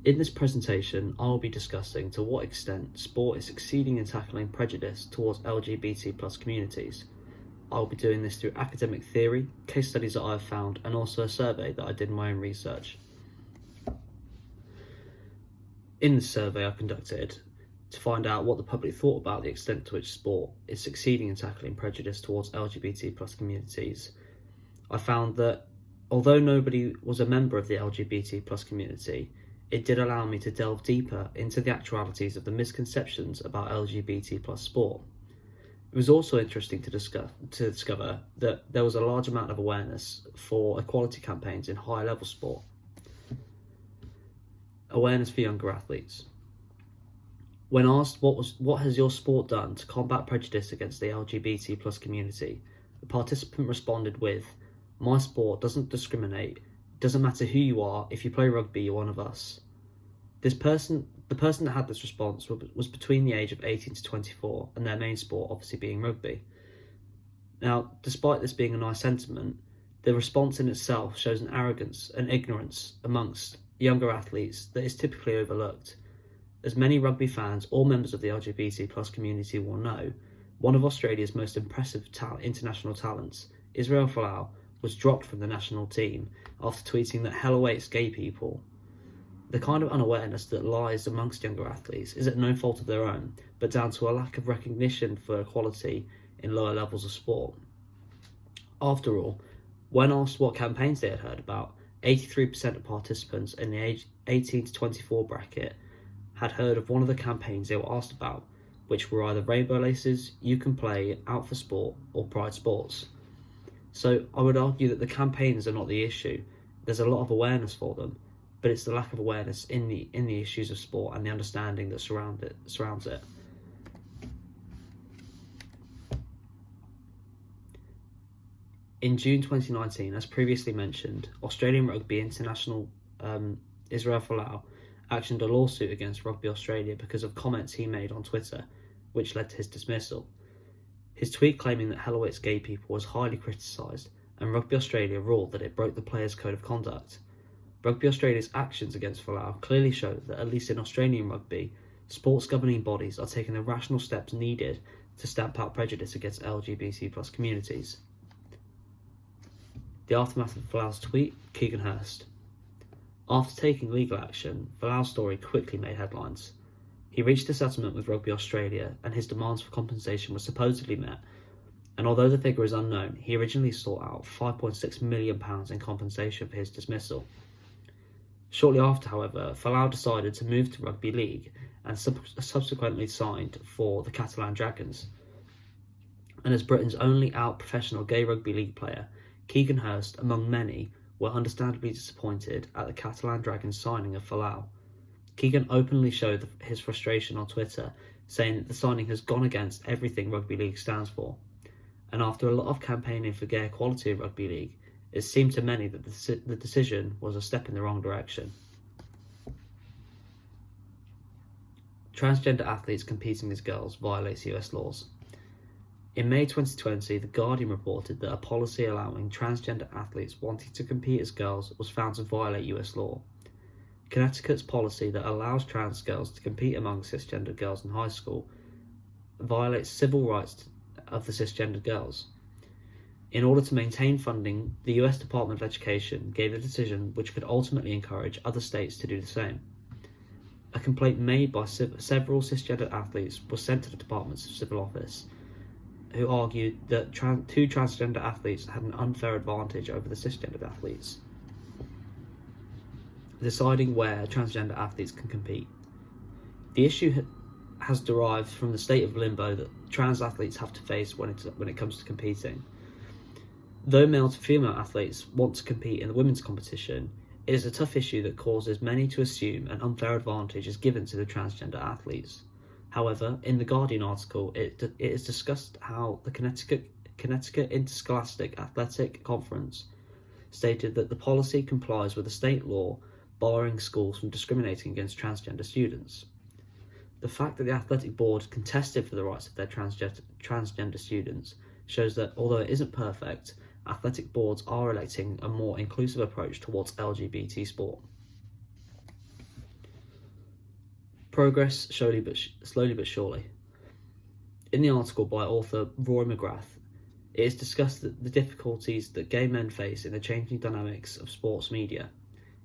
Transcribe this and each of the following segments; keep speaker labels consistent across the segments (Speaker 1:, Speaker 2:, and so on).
Speaker 1: In this presentation, I will be discussing to what extent sport is succeeding in tackling prejudice towards LGBT plus communities. I will be doing this through academic theory, case studies that I have found, and also a survey that I did in my own research. In this survey I conducted to find out what the public thought about the extent to which sport is succeeding in tackling prejudice towards LGBT plus communities, I found that although nobody was a member of the LGBT plus community, it did allow me to delve deeper into the actualities of the misconceptions about LGBT plus sport. It was also interesting to discover that there was a large amount of awareness for equality campaigns in high level sport. Awareness for younger athletes. When asked what has your sport done to combat prejudice against the LGBT plus community, the participant responded with, "My sport doesn't discriminate. It doesn't matter who you are. If you play rugby, you're one of us." The person that had this response was between the age of 18 to 24, and their main sport obviously being rugby. Now, despite this being a nice sentiment, the response in itself shows an arrogance and ignorance amongst younger athletes that is typically overlooked. As many rugby fans or members of the LGBT plus community will know, one of Australia's most impressive international talents, Israel Folau, was dropped from the national team after tweeting that hell awaits gay people. The kind of unawareness that lies amongst younger athletes is at no fault of their own, but down to a lack of recognition for equality in lower levels of sport. After all, when asked what campaigns they had heard about, 83% of participants in the age 18 to 24 bracket had heard of one of the campaigns they were asked about, which were either Rainbow Laces, You Can Play, Out for Sport, or Pride Sports. So I would argue that the campaigns are not the issue. There's a lot of awareness for them, but it's the lack of awareness in the issues of sport and the understanding that surrounds it. In June 2019, as previously mentioned, Australian Rugby International Israel Folau actioned a lawsuit against Rugby Australia because of comments he made on Twitter, which led to his dismissal. His tweet claiming that hell awaits gay people was highly criticised, and Rugby Australia ruled that it broke the players' code of conduct. Rugby Australia's actions against Folau clearly show that, at least in Australian rugby, sports governing bodies are taking the rational steps needed to stamp out prejudice against LGBT plus communities. The aftermath of Folau's tweet, Keegan Hurst. After taking legal action, Folau's story quickly made headlines. He reached a settlement with Rugby Australia, and his demands for compensation were supposedly met, and although the figure is unknown, he originally sought out £5.6 million in compensation for his dismissal. Shortly after, however, Folau decided to move to Rugby League and subsequently signed for the Catalan Dragons. And as Britain's only out professional gay rugby league player, Keegan Hurst, among many, were understandably disappointed at the Catalan Dragons signing of Folau. Keegan openly showed his frustration on Twitter, saying that the signing has gone against everything rugby league stands for. And after a lot of campaigning for gay equality in rugby league, it seemed to many that the decision was a step in the wrong direction. Transgender athletes competing as girls violates US laws. In May 2020, The Guardian reported that a policy allowing transgender athletes wanting to compete as girls was found to violate US law. Connecticut's policy that allows trans girls to compete among cisgender girls in high school violates civil rights of the cisgender girls. In order to maintain funding, the US Department of Education gave a decision which could ultimately encourage other states to do the same. A complaint made by several cisgender athletes was sent to the Department's Civil Office, who argued that two transgender athletes had an unfair advantage over the cisgender athletes, deciding where transgender athletes can compete. The issue has derived from the state of limbo that trans athletes have to face when it comes to competing. Though male to female athletes want to compete in the women's competition, it is a tough issue that causes many to assume an unfair advantage is given to the transgender athletes. However, in the Guardian article, it is discussed how the Connecticut Interscholastic Athletic Conference stated that the policy complies with a state law barring schools from discriminating against transgender students. The fact that the athletic board contested for the rights of their transgender students shows that, although it isn't perfect, athletic boards are electing a more inclusive approach towards LGBT sport. Progress slowly but surely. In the article by author Roy McGrath, it is discussed the difficulties that gay men face in the changing dynamics of sports media.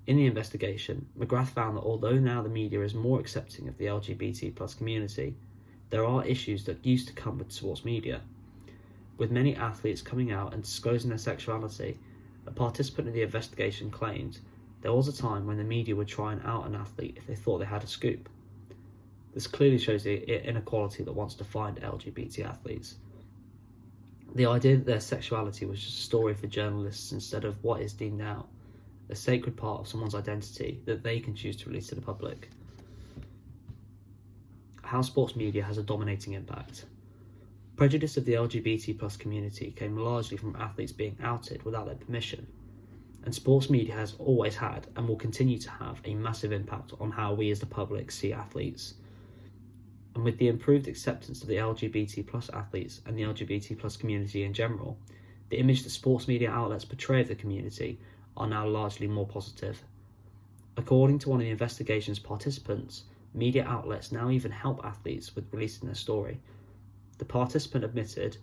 Speaker 1: In the investigation, McGrath found that although now the media is more accepting of the LGBT plus community, there are issues that used to come with sports media. With many athletes coming out and disclosing their sexuality, a participant in the investigation claimed there was a time when the media would try and out an athlete if they thought they had a scoop. This clearly shows the inequality that once defined LGBT athletes. The idea that their sexuality was just a story for journalists instead of what is deemed now a sacred part of someone's identity that they can choose to release to the public. How sports media has a dominating impact. Prejudice of the LGBT plus community came largely from athletes being outed without their permission, and sports media has always had and will continue to have a massive impact on how we as the public see athletes. And with the improved acceptance of the LGBT plus athletes and the LGBT plus community in general, the image that sports media outlets portray of the community are now largely more positive. According to one of the investigation's participants, media outlets now even help athletes with releasing their story. The participant admitted,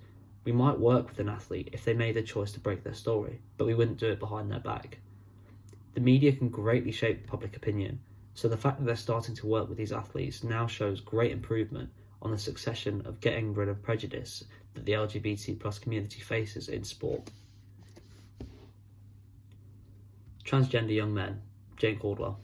Speaker 1: "We might work with an athlete if they made the choice to break their story, but we wouldn't do it behind their back." The media can greatly shape public opinion, so the fact that they're starting to work with these athletes now shows great improvement on the succession of getting rid of prejudice that the LGBT plus community faces in sport. Transgender young men, Jane Caldwell.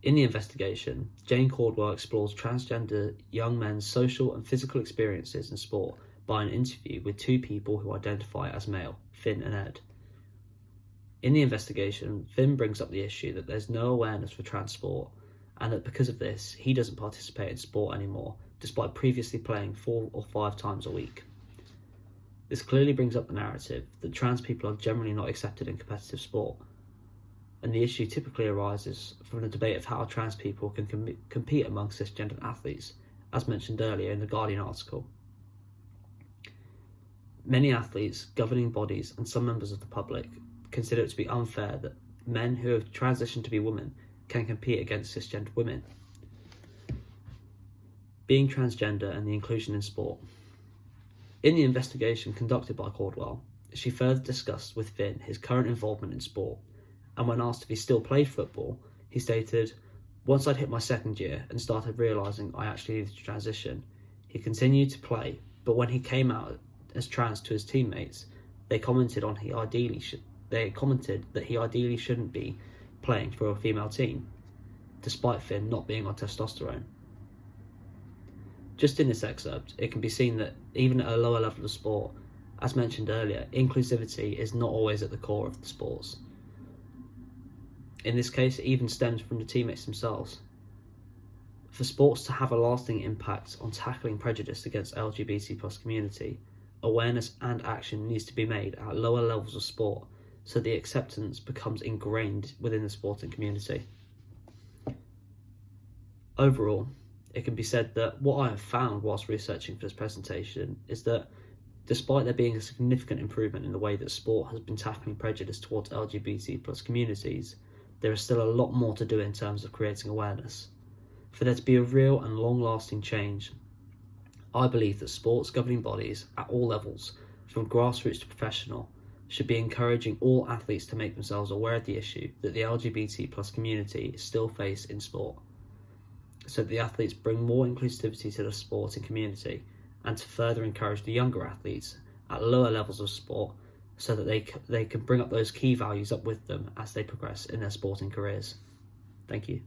Speaker 1: In the investigation, Jane Caldwell explores transgender young men's social and physical experiences in sport by an interview with two people who identify as male, Finn and Ed. In the investigation, Finn brings up the issue that there's no awareness for trans sport, and that because of this, he doesn't participate in sport anymore, despite previously playing 4 or 5 times a week. This clearly brings up the narrative that trans people are generally not accepted in competitive sport, and the issue typically arises from the debate of how trans people can compete among cisgendered athletes, as mentioned earlier in the Guardian article. Many athletes, governing bodies, and some members of the public consider it to be unfair that men who have transitioned to be women can compete against cisgendered women. Being transgender and the inclusion in sport. In the investigation conducted by Caldwell, she further discussed with Finn his current involvement in sport, and when asked if he still played football, he stated, "Once I'd hit my second year and started realising I actually needed to transition, he continued to play, but when he came out as trans to his teammates, they commented that he ideally shouldn't be playing for a female team, despite Finn not being on testosterone." Just in this excerpt, it can be seen that even at a lower level of sport, as mentioned earlier, inclusivity is not always at the core of the sports. In this case, it even stems from the teammates themselves. For sports to have a lasting impact on tackling prejudice against LGBT plus community, awareness and action needs to be made at lower levels of sport so the acceptance becomes ingrained within the sporting community. Overall, it can be said that what I have found whilst researching for this presentation is that despite there being a significant improvement in the way that sport has been tackling prejudice towards LGBT plus communities, there is still a lot more to do in terms of creating awareness. For there to be a real and long-lasting change, I believe that sports governing bodies at all levels, from grassroots to professional, should be encouraging all athletes to make themselves aware of the issue that the LGBT plus community still face in sport, so that the athletes bring more inclusivity to the sporting community, and to further encourage the younger athletes at lower levels of sport so that they can bring up those key values up with them as they progress in their sporting careers. Thank you.